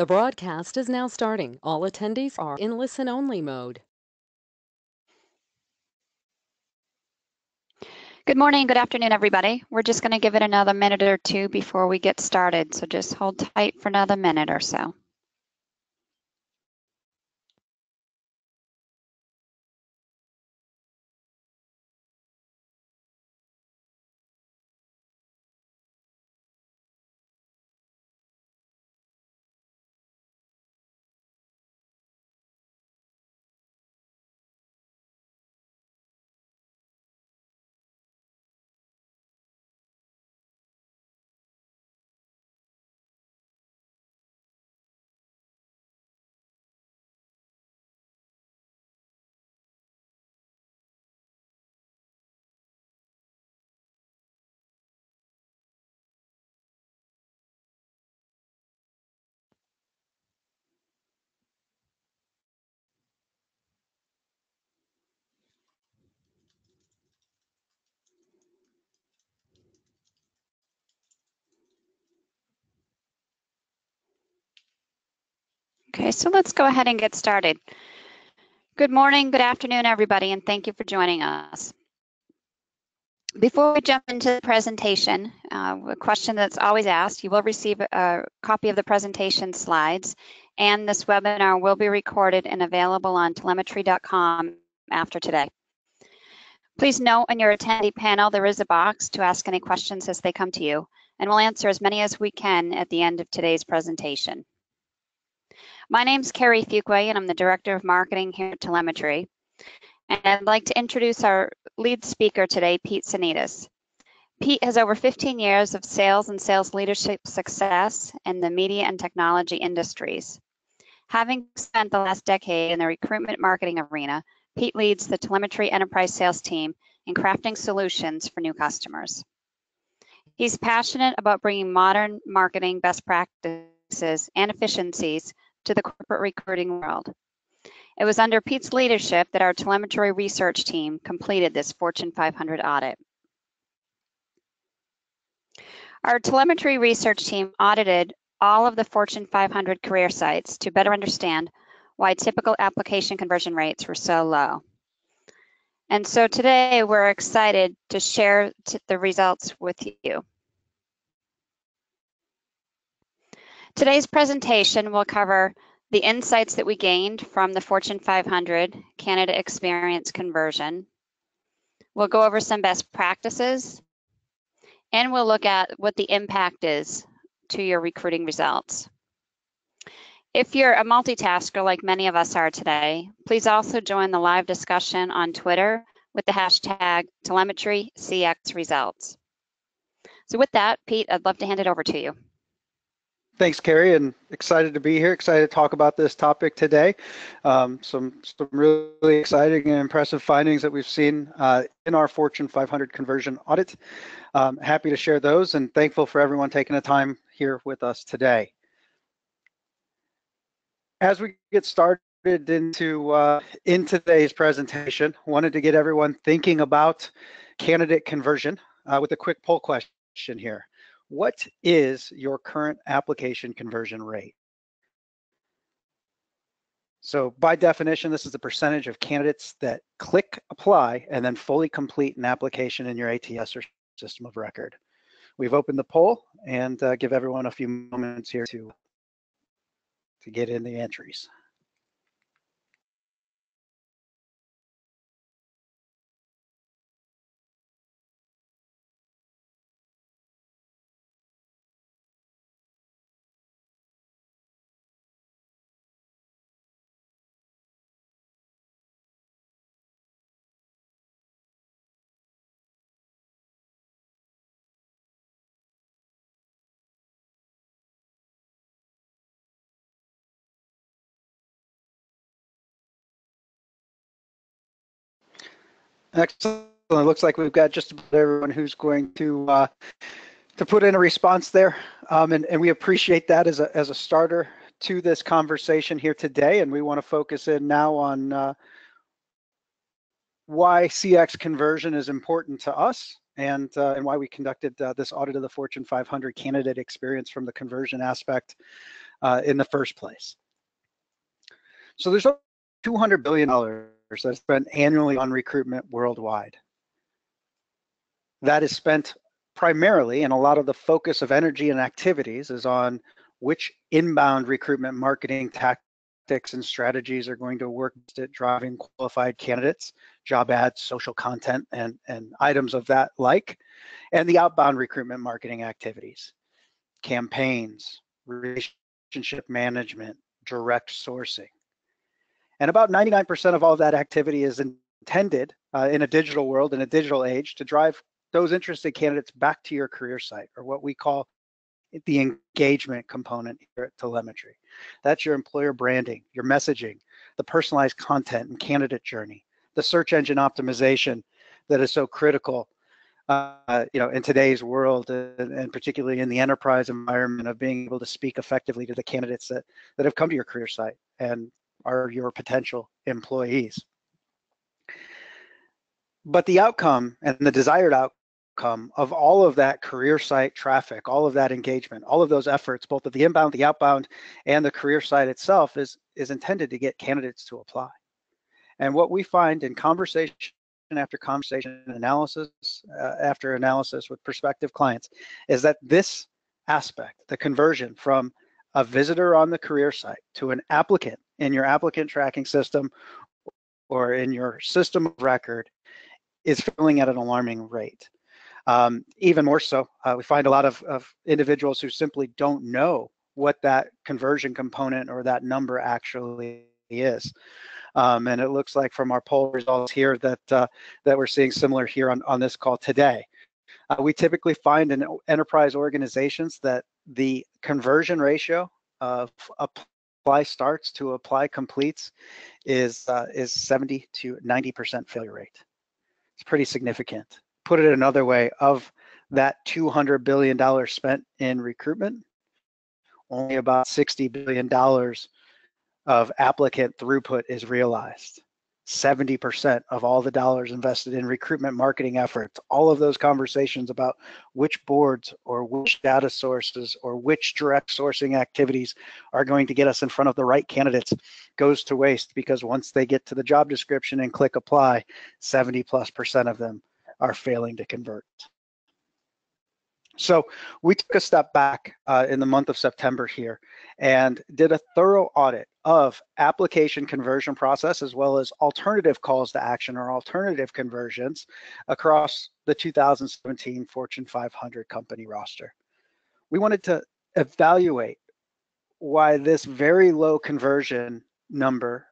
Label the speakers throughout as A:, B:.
A: The broadcast is now starting. All attendees are in listen-only mode.
B: Good morning, good afternoon, everybody. We're just going to give it another minute or two before we get started, so just hold tight for another minute or so. Okay, so let's go ahead and get started. Good morning, good afternoon, everybody, and thank you for joining us. Before we jump into the presentation, a question that's always asked, you will receive a copy of the presentation slides, and this webinar will be recorded and available on telemetry.com after today. Please note in your attendee panel, there is a box to ask any questions as they come to you, and we'll answer as many as we can at the end of today's presentation. My name's Carrie Fuquay, and I'm the Director of Marketing here at Telemetry. And I'd like to introduce our lead speaker today, Pete Sanitas. Pete has over 15 years of sales and sales leadership success in the media and technology industries. Having spent the last decade in the recruitment marketing arena, Pete leads the Telemetry Enterprise Sales team in crafting solutions for new customers. He's passionate about bringing modern marketing best practices and efficiencies to the corporate recruiting world. It was under Pete's leadership that our telemetry research team completed this Fortune 500 audit. Our telemetry research team audited all of the Fortune 500 career sites to better understand why typical application conversion rates were so low. And so today we're excited to share the results with you. Today's presentation will cover the insights that we gained from the Fortune 500 candidate experience conversion. We'll go over some best practices, and we'll look at what the impact is to your recruiting results. If you're a multitasker like many of us are today, please also join the live discussion on Twitter with the hashtag TelemetryCXResults. So with that, Pete, I'd love to hand it over to you.
C: Thanks, Carrie, and excited to be here, excited to talk about this topic today. Some really exciting and impressive findings that we've seen in our Fortune 500 conversion audit. Happy to share those and thankful for everyone taking the time here with us today. As we get started into in today's presentation, wanted to get everyone thinking about candidate conversion with a quick poll question here. What is your current application conversion rate? So by definition, this is the percentage of candidates that click apply and then fully complete an application in your ATS or system of record. We've opened the poll and give everyone a few moments here to get in the entries. Excellent. It looks like we've got just about everyone who's going to put in a response there, and we appreciate that as a starter to this conversation here today. And we want to focus in now on why CX conversion is important to us, and why we conducted this audit of the Fortune 500 candidate experience from the conversion aspect. in the first place. So there's over $200 billion that's spent annually on recruitment worldwide. That is spent primarily, and a lot of the focus of energy and activities is on which inbound recruitment marketing tactics and strategies are going to work at driving qualified candidates, job ads, social content, and items of that like, and the outbound recruitment marketing activities, campaigns, relationship management, direct sourcing. And about 99% of all of that activity is intended in a digital world, in a digital age, to drive those interested candidates back to your career site, or what we call the engagement component here at Telemetry. That's your employer branding, your messaging, the personalized content and candidate journey, the search engine optimization that is so critical in today's world, and particularly in the enterprise environment, of being able to speak effectively to the candidates that have come to your career site and are your potential employees. But the outcome and the desired outcome of all of that career site traffic, all of that engagement, all of those efforts, both of the inbound, the outbound, and the career site itself, is intended to get candidates to apply. And what we find in conversation after conversation, analysis after analysis with prospective clients, is that this aspect, the conversion from a visitor on the career site to an applicant in your applicant tracking system or in your system of record, is failing at an alarming rate. Even more so, we find a lot of individuals who simply don't know what that conversion component or that number actually is. And it looks like from our poll results here that we're seeing similar here on this call today. We typically find in enterprise organizations that the conversion ratio of apply starts to apply completes is 70 to 90% failure rate. It's pretty significant. Put it another way, of that $200 billion spent in recruitment, only about $60 billion of applicant throughput is realized. 70% of all the dollars invested in recruitment marketing efforts, all of those conversations about which boards or which data sources or which direct sourcing activities are going to get us in front of the right candidates, goes to waste, because once they get to the job description and click apply, 70+% of them are failing to convert. So we took a step back in the month of September here and did a thorough audit of application conversion process, as well as alternative calls to action or alternative conversions across the 2017 Fortune 500 company roster. We wanted to evaluate why this very low conversion number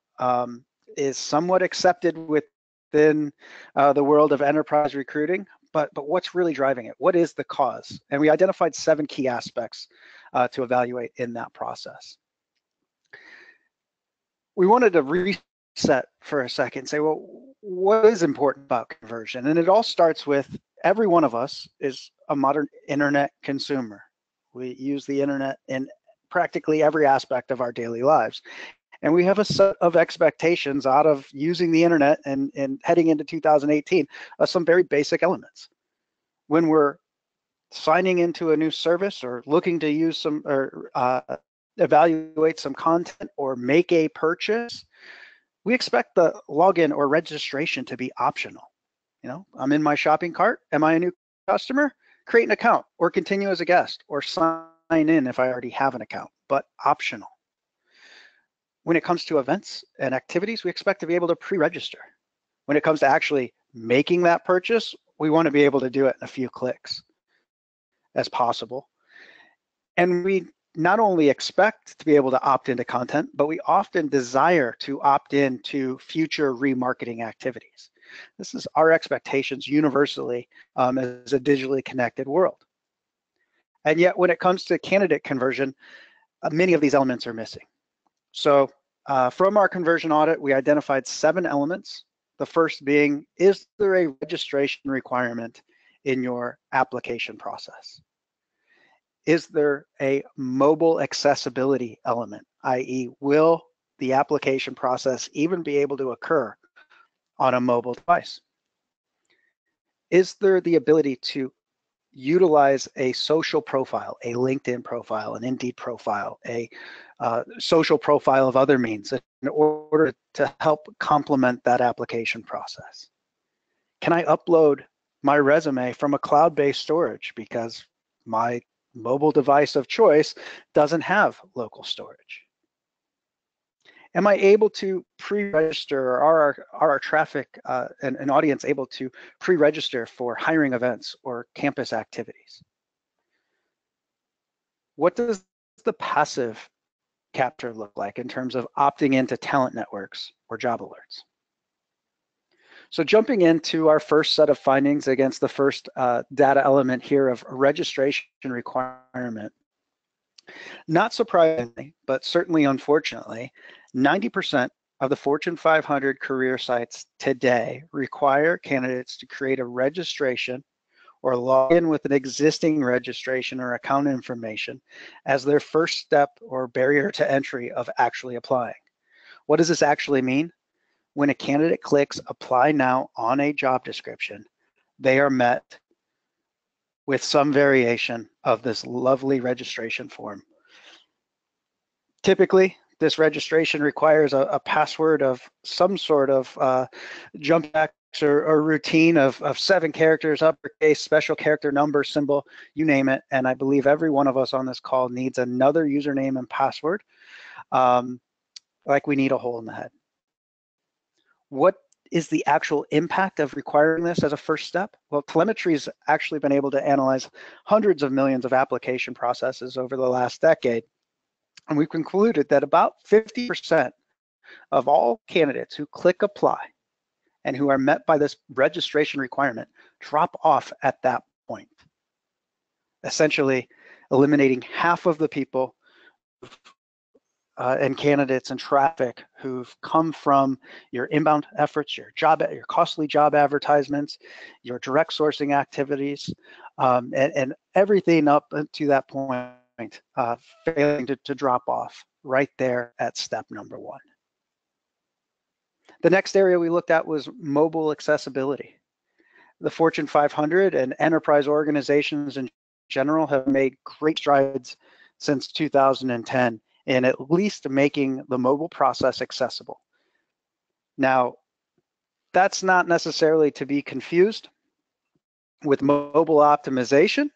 C: is somewhat accepted within the world of enterprise recruiting, but what's really driving it? What is the cause? And we identified 7 key aspects to evaluate in that process. We wanted to reset for a second and say, well, what is important about conversion? And it all starts with, every one of us is a modern internet consumer. We use the internet in practically every aspect of our daily lives. And we have a set of expectations out of using the internet and heading into 2018 of some very basic elements. When we're signing into a new service or looking to use some or evaluate some content or make a purchase, we expect the login or registration to be optional. You know, I'm in my shopping cart. Am I a new customer? Create an account or continue as a guest or sign in if I already have an account, but optional. When it comes to events and activities, we expect to be able to pre-register. When it comes to actually making that purchase, we want to be able to do it in a few clicks as possible. And we not only expect to be able to opt into content, but we often desire to opt into future remarketing activities. This is our expectations universally as a digitally connected world. And yet when it comes to candidate conversion, many of these elements are missing. So from our conversion audit, we identified 7 elements. The first being, is there a registration requirement in your application process? Is there a mobile accessibility element, i.e., will the application process even be able to occur on a mobile device? Is there the ability to utilize a social profile, a LinkedIn profile, an Indeed profile, a social profile of other means in order to help complement that application process? Can I upload my resume from a cloud-based storage because my mobile device of choice doesn't have local storage? Am I able to pre-register, or are our traffic and audience able to pre-register for hiring events or campus activities? What does the passive capture look like in terms of opting into talent networks or job alerts? So jumping into our first set of findings against the first data element here of registration requirement, not surprisingly, but certainly unfortunately, 90% of the Fortune 500 career sites today require candidates to create a registration or log in with an existing registration or account information as their first step or barrier to entry of actually applying. What does this actually mean? When a candidate clicks apply now on a job description, they are met with some variation of this lovely registration form. Typically, this registration requires a password of some sort of jump X or routine of 7 characters, uppercase, special character, number, symbol, you name it. And I believe every one of us on this call needs another username and password, like we need a hole in the head. What is the actual impact of requiring this as a first step? Well, telemetry's actually been able to analyze hundreds of millions of application processes over the last decade. And we've concluded that about 50% of all candidates who click apply and who are met by this registration requirement drop off at that point, essentially eliminating half of the people and candidates and traffic who've come from your inbound efforts, your costly job advertisements, your direct sourcing activities, and everything up to that point, failing to drop off right there at step number 1. The next area we looked at was mobile accessibility. The Fortune 500 and enterprise organizations in general have made great strides since 2010 in at least making the mobile process accessible. Now, that's not necessarily to be confused with mobile optimization,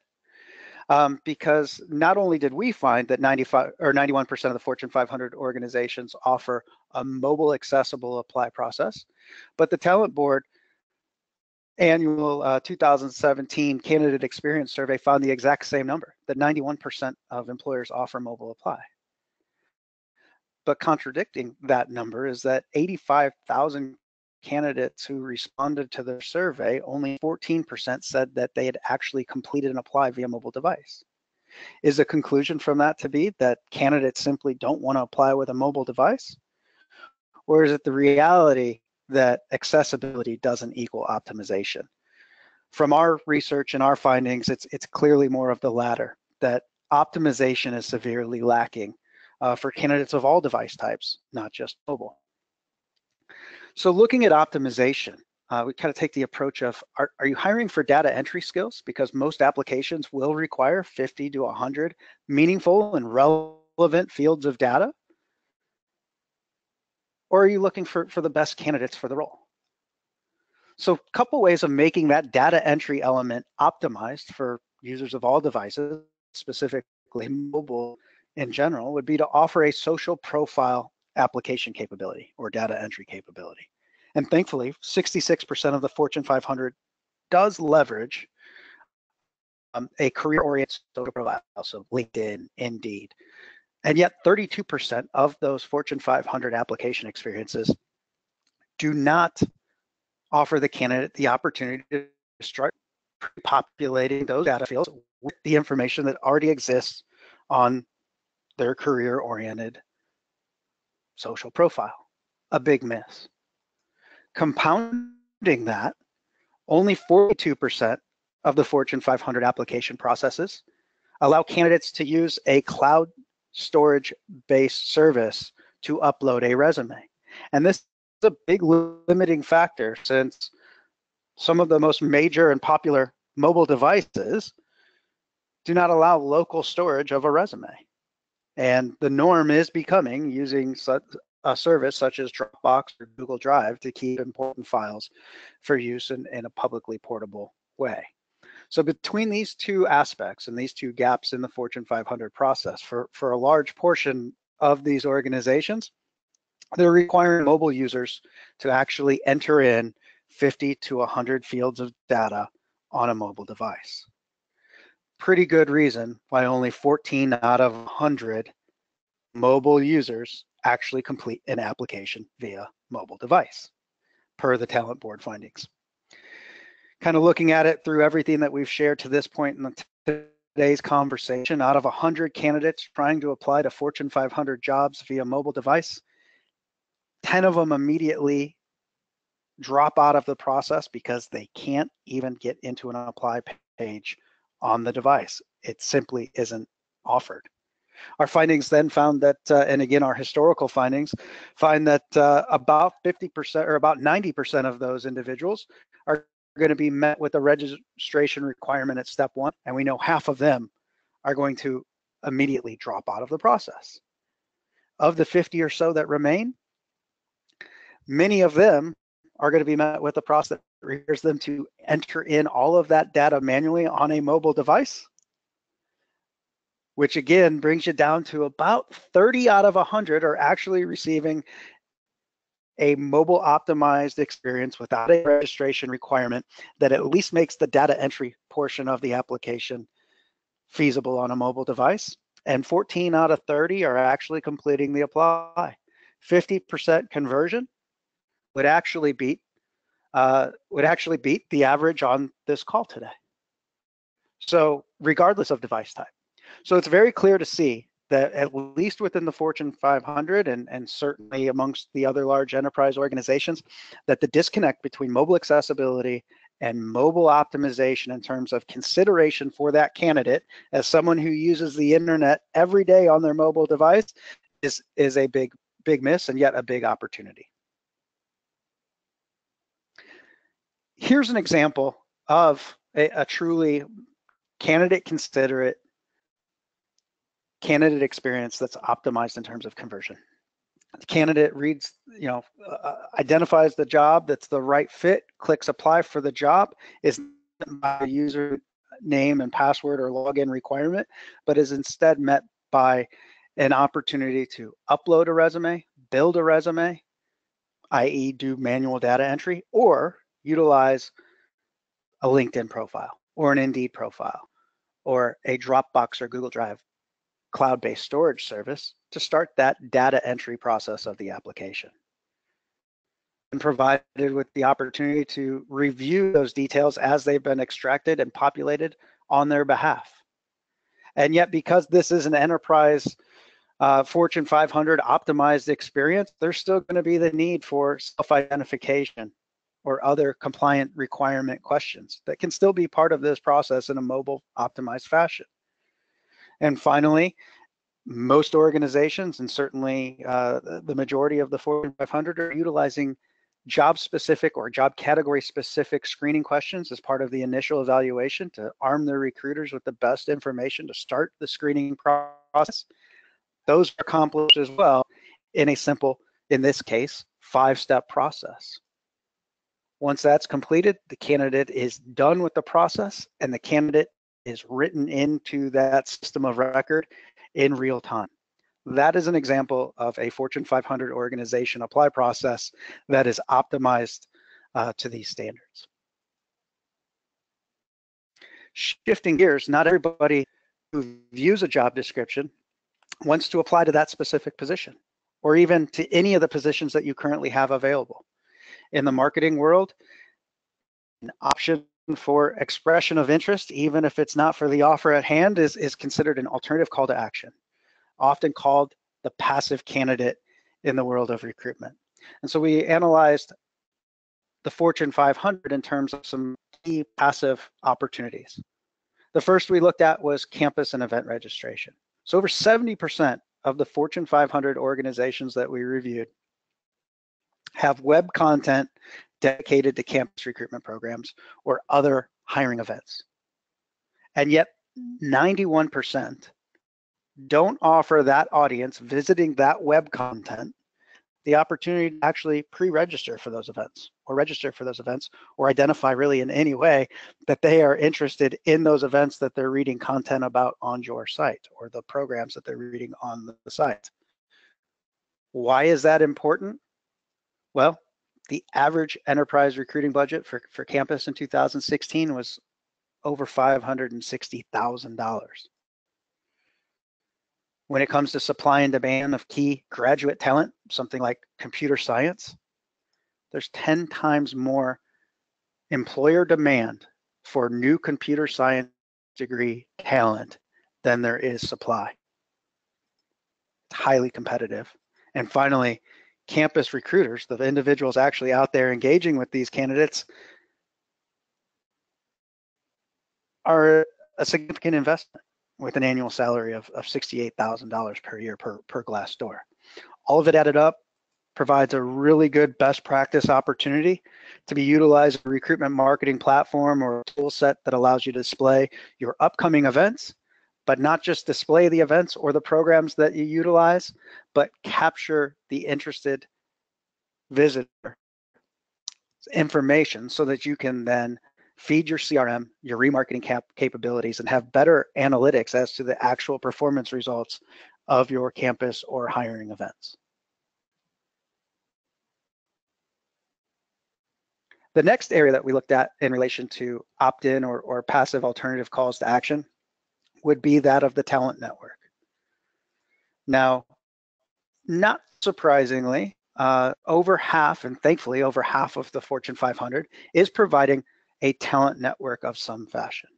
C: because not only did we find that 91% of the Fortune 500 organizations offer a mobile accessible apply process, but the Tabletboard annual 2017 candidate experience survey found the exact same number, that 91% of employers offer mobile apply. But contradicting that number is that 85,000 candidates who responded to the survey, only 14% said that they had actually completed an apply via mobile device. Is the conclusion from that to be that candidates simply don't want to apply with a mobile device? Or is it the reality that accessibility doesn't equal optimization? From our research and our findings, it's clearly more of the latter, that optimization is severely lacking for candidates of all device types, not just mobile. So looking at optimization, we kind of take the approach of, are you hiring for data entry skills? Because most applications will require 50 to 100 meaningful and relevant fields of data. Or are you looking for the best candidates for the role? So a couple ways of making that data entry element optimized for users of all devices, specifically mobile in general, would be to offer a social profile application capability or data entry capability. And thankfully, 66% of the Fortune 500 does leverage a career-oriented social profile, so LinkedIn, Indeed. And yet 32% of those Fortune 500 application experiences do not offer the candidate the opportunity to start populating those data fields with the information that already exists on their career-oriented social profile. A big miss. Compounding that, only 42% of the Fortune 500 application processes allow candidates to use a cloud storage-based service to upload a resume. And this is a big limiting factor, since some of the most major and popular mobile devices do not allow local storage of a resume. And the norm is becoming using such a service such as Dropbox or Google Drive to keep important files for use in a publicly portable way. So between these two aspects and these two gaps in the Fortune 500 process, for a large portion of these organizations, they're requiring mobile users to actually enter in 50 to 100 fields of data on a mobile device. Pretty good reason why only 14 out of 100 mobile users actually complete an application via mobile device, per the Tabletboard findings. Kind of looking at it through everything that we've shared to this point in today's conversation, out of 100 candidates trying to apply to Fortune 500 jobs via mobile device, 10 of them immediately drop out of the process because they can't even get into an apply page on the device. It simply isn't offered. Our findings then found that, and again, our historical findings find that about 50% or about 90% of those individuals are going to be met with a registration requirement at step one, and we know half of them are going to immediately drop out of the process. Of the 50 or so that remain, many of them are going to be met with a process that requires them to enter in all of that data manually on a mobile device, which again brings you down to about 30 out of 100 are actually receiving a mobile optimized experience without a registration requirement that at least makes the data entry portion of the application feasible on a mobile device. And 14 out of 30 are actually completing the apply. 50% conversion would actually beat the average on this call today. So regardless of device type. So it's very clear to see that at least within the Fortune 500 and certainly amongst the other large enterprise organizations, that the disconnect between mobile accessibility and mobile optimization in terms of consideration for that candidate as someone who uses the internet every day on their mobile device is a big miss and yet a big opportunity. Here's an example of a truly candidate considerate candidate experience that's optimized in terms of conversion. The candidate reads, identifies the job that's the right fit, clicks apply for the job, is not by a user name and password or login requirement, but is instead met by an opportunity to upload a resume, build a resume, i.e. do manual data entry, or utilize a LinkedIn profile or an Indeed profile or a Dropbox or Google Drive cloud-based storage service to start that data entry process of the application. And provided with the opportunity to review those details as they've been extracted and populated on their behalf. And yet, because this is an enterprise Fortune 500 optimized experience, there's still going to be the need for self-identification or other compliant requirement questions that can still be part of this process in a mobile optimized fashion. And finally, most organizations, and certainly the majority of the Fortune 500, are utilizing job-specific or job category-specific screening questions as part of the initial evaluation to arm their recruiters with the best information to start the screening process. Those are accomplished as well in a simple, in this case, 5-step process. Once that's completed, the candidate is done with the process and the candidate is written into that system of record in real time. That is an example of a Fortune 500 organization apply process that is optimized to these standards. Shifting gears, not everybody who views a job description wants to apply to that specific position or even to any of the positions that you currently have available. In the marketing world, an option for expression of interest, even if it's not for the offer at hand, is considered an alternative call to action, often called the passive candidate in the world of recruitment. And so we analyzed the Fortune 500 in terms of some key passive opportunities. The first we looked at was campus and event registration. So over 70% of the Fortune 500 organizations that we reviewed have web content dedicated to campus recruitment programs or other hiring events. And yet 91% don't offer that audience visiting that web content the opportunity to actually pre-register for those events or register for those events or identify really in any way that they are interested in those events that they're reading content about on your site or the programs that they're reading on the site. Why is that important? Well, the average enterprise recruiting budget for campus in 2016 was over $560,000. When it comes to supply and demand of key graduate talent, something like computer science, there's 10 times more employer demand for new computer science degree talent than there is supply. It's highly competitive. And finally, campus recruiters, the individuals actually out there engaging with these candidates, are a significant investment with an annual salary of $68,000 per year per Glassdoor. All of it added up provides a really good best practice opportunity to be utilized as a recruitment marketing platform or a tool set that allows you to display your upcoming events, but not just display the events or the programs that you utilize, but capture the interested visitor information so that you can then feed your CRM, your remarketing capabilities, and have better analytics as to the actual performance results of your campus or hiring events. The next area that we looked at in relation to opt-in or passive alternative calls to action would be that of the talent network. Now, not surprisingly, over half, and thankfully over half of the Fortune 500 is providing a talent network of some fashion.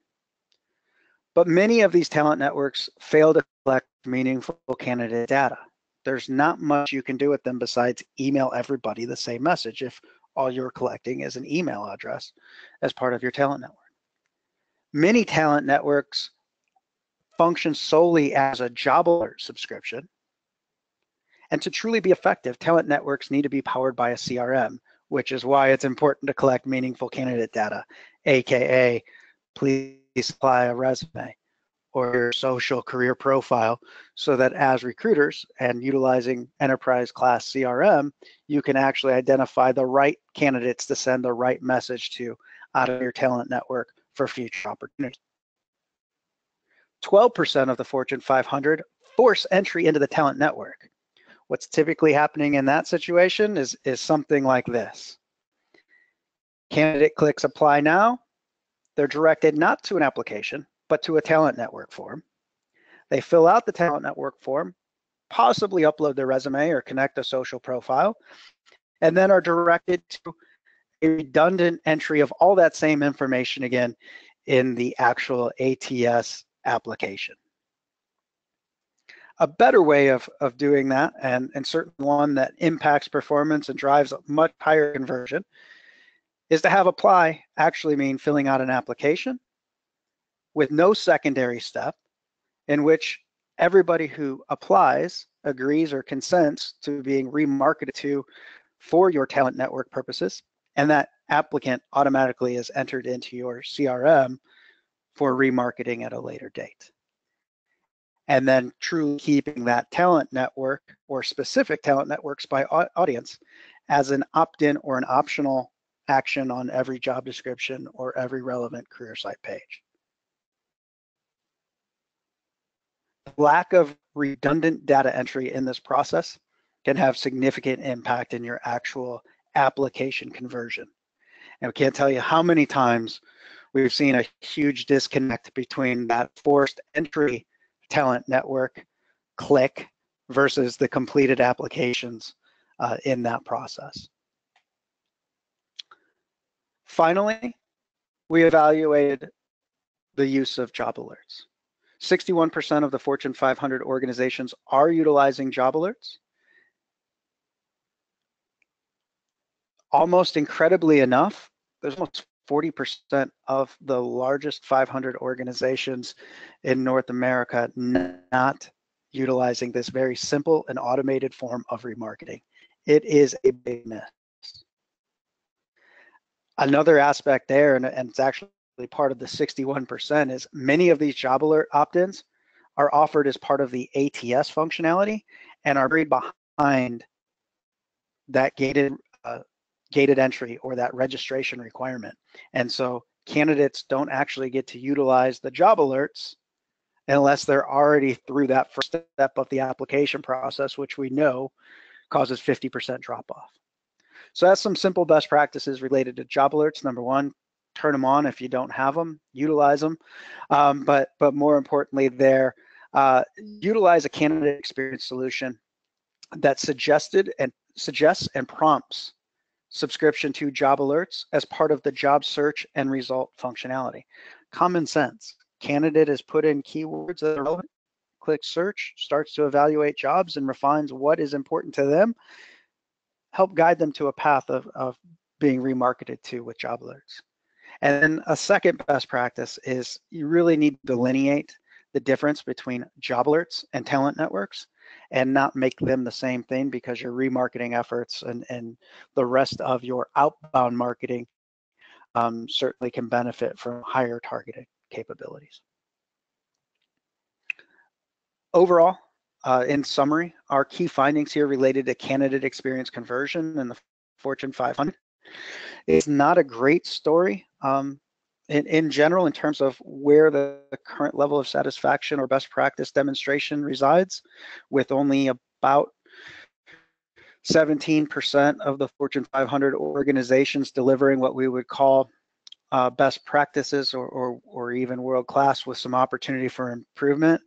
C: But many of these talent networks fail to collect meaningful candidate data. There's not much you can do with them besides email everybody the same message if all you're collecting is an email address as part of your talent network. Many talent networks function solely as a job alert subscription. And to truly be effective, talent networks need to be powered by a CRM, which is why it's important to collect meaningful candidate data, AKA, please supply a resume or your social career profile, so that as recruiters and utilizing enterprise class CRM, you can actually identify the right candidates to send the right message to out of your talent network for future opportunities. 12% of the Fortune 500 force entry into the talent network. What's typically happening in that situation is something like this. Candidate clicks apply now. They're directed not to an application, but to a talent network form. They fill out the talent network form, possibly upload their resume or connect a social profile, and then are directed to a redundant entry of all that same information again in the actual ATS application. A better way of doing that, and certainly one that impacts performance and drives a much higher conversion, is to have apply actually mean filling out an application with no secondary step, in which everybody who applies agrees or consents to being remarketed to for your talent network purposes, and that applicant automatically is entered into your CRM for remarketing at a later date. And then truly keeping that talent network or specific talent networks by audience as an opt-in or an optional action on every job description or every relevant career site page. Lack of redundant data entry in this process can have significant impact in your actual application conversion. And we can't tell you how many times we've seen a huge disconnect between that forced entry talent network click versus the completed applications in that process. Finally, we evaluated the use of job alerts. 61% of the Fortune 500 organizations are utilizing job alerts. Almost incredibly enough, there's almost 40% of the largest 500 organizations in North America not utilizing this very simple and automated form of remarketing. It is a big miss. Another aspect there, and it's actually part of the 61% is many of these job alert opt-ins are offered as part of the ATS functionality and are buried behind that gated entry or that registration requirement. And so candidates don't actually get to utilize the job alerts unless they're already through that first step of the application process, which we know causes 50% drop off. So that's some simple best practices related to job alerts. Number one, turn them on if you don't have them, utilize them. But more importantly there, utilize a candidate experience solution that suggests and prompts subscription to job alerts as part of the job search and result functionality. Common sense. Candidate is put in keywords that are relevant, click search, starts to evaluate jobs and refines what is important to them, help guide them to a path of being remarketed to with job alerts. And then a second best practice is you really need to delineate the difference between job alerts and talent networks and not make them the same thing, because your remarketing efforts and the rest of your outbound marketing certainly can benefit from higher targeted capabilities. Overall, in summary, our key findings here related to candidate experience conversion and the Fortune 500. It's not a great story in general in terms of where the current level of satisfaction or best practice demonstration resides, with only about 17% of the Fortune 500 organizations delivering what we would call best practices or even world-class, with some opportunity for improvement,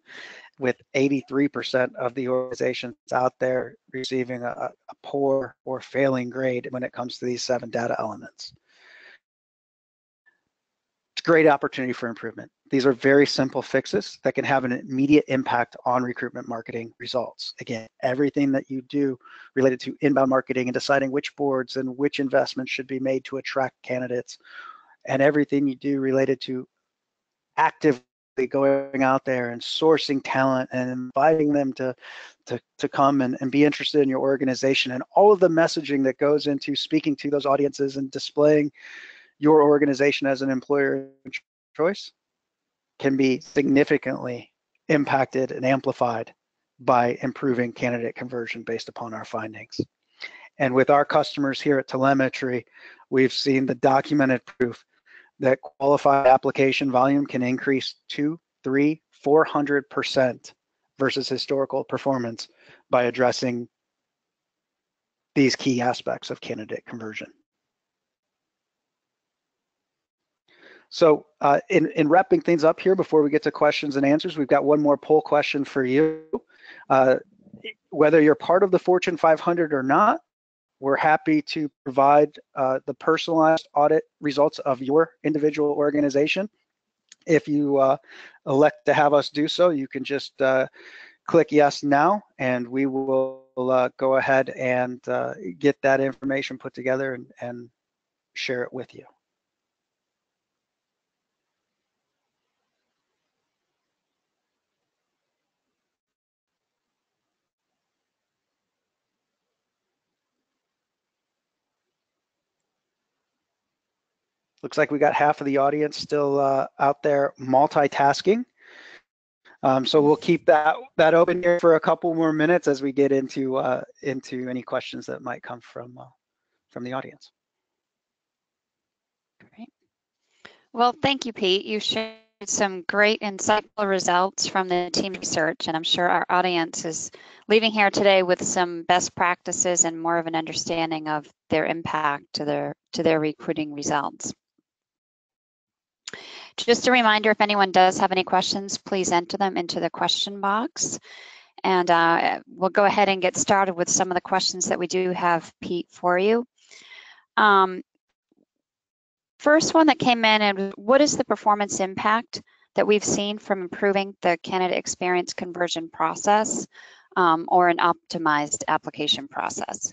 C: with 83% of the organizations out there receiving a poor or failing grade when it comes to these 7 data elements. It's a great opportunity for improvement. These are very simple fixes that can have an immediate impact on recruitment marketing results. Again, everything that you do related to inbound marketing and deciding which boards and which investments should be made to attract candidates, and everything you do related to actively going out there and sourcing talent and inviting them to come and be interested in your organization, and all of the messaging that goes into speaking to those audiences and displaying your organization as an employer of choice can be significantly impacted and amplified by improving candidate conversion based upon our findings. And with our customers here at Telemetry, we've seen the documented proof that qualified application volume can increase 200, 300, 400% versus historical performance by addressing these key aspects of candidate conversion. So in wrapping things up here before we get to questions and answers, we've got one more poll question for you. Whether you're part of the Fortune 500 or not, we're happy to provide the personalized audit results of your individual organization. If you elect to have us do so, you can just click yes now, and we will go ahead and get that information put together and share it with you. Looks like we got half of the audience still out there multitasking. So we'll keep that open here for a couple more minutes as we get into any questions that might come from the audience.
B: Great. Well, thank you, Pete. You shared some great insightful results from the team research, and I'm sure our audience is leaving here today with some best practices and more of an understanding of their impact to their recruiting results. Just a reminder, if anyone does have any questions, please enter them into the question box. And we'll go ahead and get started with some of the questions that we do have, Pete, for you. First one that came in, and what is the performance impact that we've seen from improving the candidate experience conversion process or an optimized application process?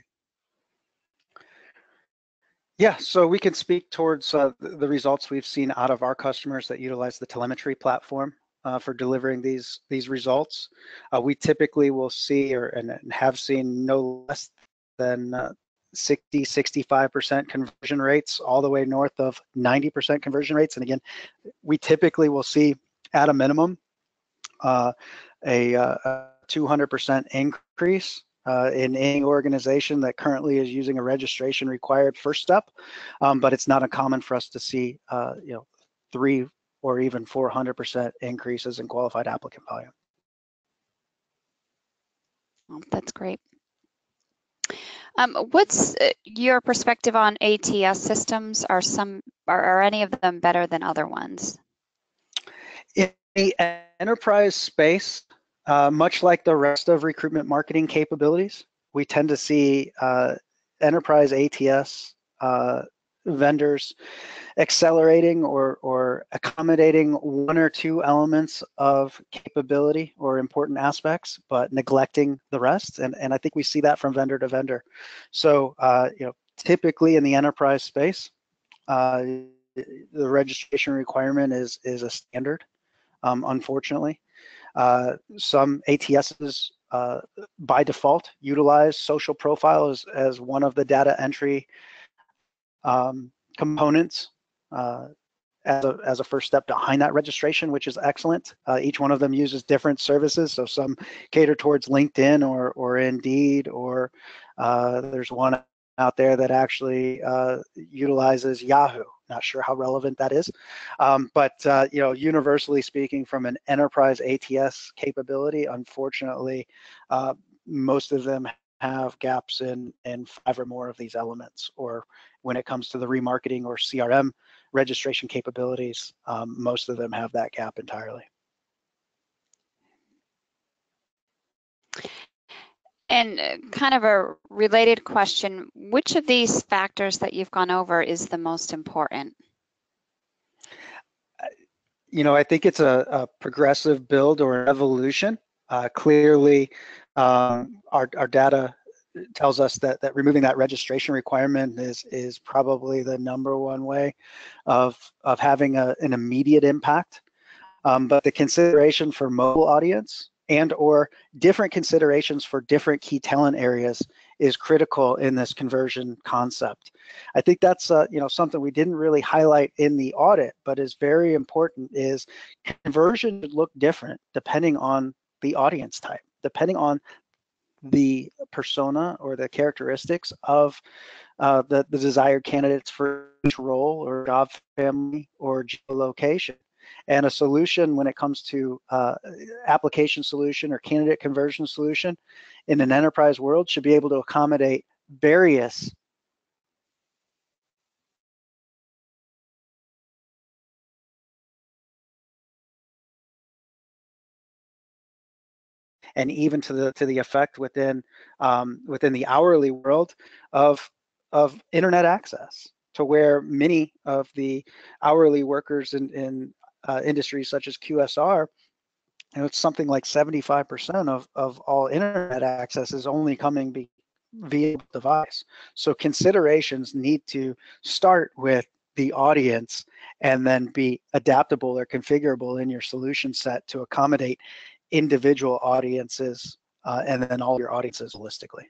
C: Yeah, so we can speak towards the results we've seen out of our customers that utilize the telemetry platform for delivering these results. We typically will see and have seen no less than 65% conversion rates, all the way north of 90% conversion rates. And again, we typically will see at a minimum a 200% increase in any organization that currently is using a registration required first step, but it's not uncommon for us to see 3 or even 400% increases in qualified applicant volume.
B: Oh, that's great. What's your perspective on ATS systems? Are any of them better than other ones?
C: In the enterprise space, much like the rest of recruitment marketing capabilities, we tend to see enterprise ATS vendors accelerating or accommodating one or two elements of capability or important aspects, but neglecting the rest. And I think we see that from vendor to vendor. So, typically in the enterprise space, the registration requirement is a standard. Unfortunately, some ATSs by default utilize social profile as one of the data entry components as a first step behind that registration, which is excellent. Each one of them uses different services. So some cater towards LinkedIn or Indeed, or there's one out there that actually utilizes Yahoo. Not sure how relevant that is, but universally speaking, from an enterprise ATS capability, unfortunately, most of them have gaps in 5 or more of these elements. Or when it comes to the remarketing or CRM registration capabilities, most of them have that gap entirely.
B: And kind of a related question, which of these factors that you've gone over is the most important?
C: I think it's a progressive build or an evolution. Clearly, our data tells us that removing that registration requirement is probably the #1 way of having an immediate impact. But the consideration for mobile audience and or different considerations for different key talent areas is critical in this conversion concept. I think that's something we didn't really highlight in the audit, but is very important. Is conversion should look different depending on the audience type, depending on the persona or the characteristics of the desired candidates for each role or job family or geolocation. And a solution when it comes to application solution or candidate conversion solution in an enterprise world should be able to accommodate various and even to the effect within the hourly world of internet access, to where many of the hourly workers in industries such as QSR, it's something like 75% of all internet access is only coming via device. So considerations need to start with the audience and then be adaptable or configurable in your solution set to accommodate individual audiences and then all your audiences holistically.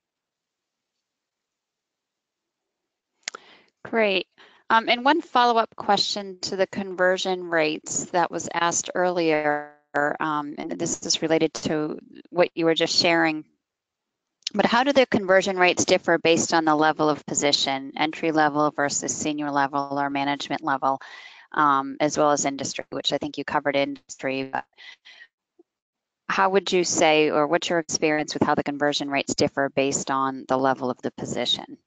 B: Great. And one follow-up question to the conversion rates that was asked earlier, and this is related to what you were just sharing, but how do the conversion rates differ based on the level of position, entry level versus senior level or management level, as well as industry, which I think you covered industry, but how would you say, or what's your experience with how the conversion rates differ based on the level of the position?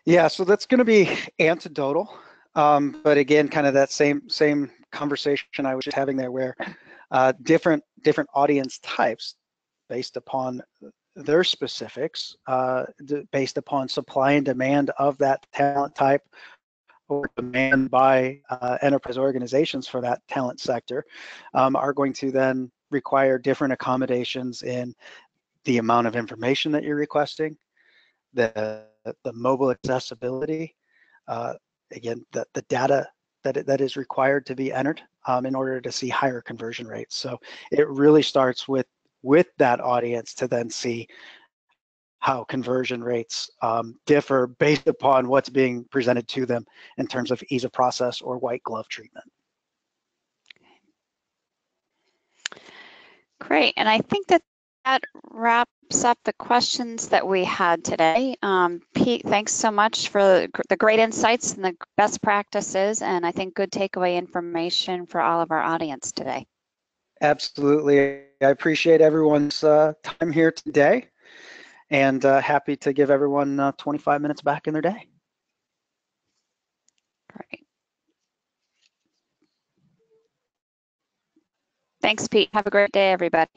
C: Yeah, so that's going to be anecdotal, but again, kind of that same conversation I was just having there, where different audience types, based upon their specifics, based upon supply and demand of that talent type, or demand by enterprise organizations for that talent sector, are going to then require different accommodations in the amount of information that you're requesting, the mobile accessibility, again, the data that is required to be entered in order to see higher conversion rates. So it really starts with that audience to then see how conversion rates differ based upon what's being presented to them in terms of ease of process or white glove treatment.
B: Great, and I think that wraps up the questions that we had today. Pete, thanks so much for the great insights and the best practices, and I think good takeaway information for all of our audience today.
C: Absolutely. I appreciate everyone's time here today, and happy to give everyone 25 minutes back in their day.
B: Great. Thanks, Pete. Have a great day, everybody.